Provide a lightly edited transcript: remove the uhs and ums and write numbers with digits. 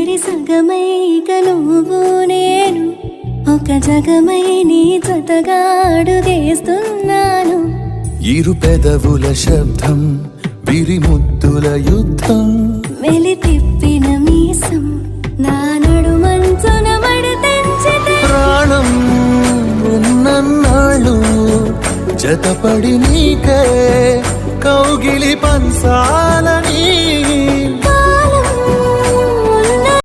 చెరి సగమై ఇక నువ్వు నేను ఒక జగమై నీ జతగా అడుగేస్తున్నాను. ఇరు పెదవుల శబ్దం విరి ముద్దుల యుద్ధం వెలి తిప్పిన మీసం నా నడుమంచున మడతెంచితే ప్రాణం ఉన్నన్నాళ్ళు జతపడి నీకే కౌగిలి పంచాలని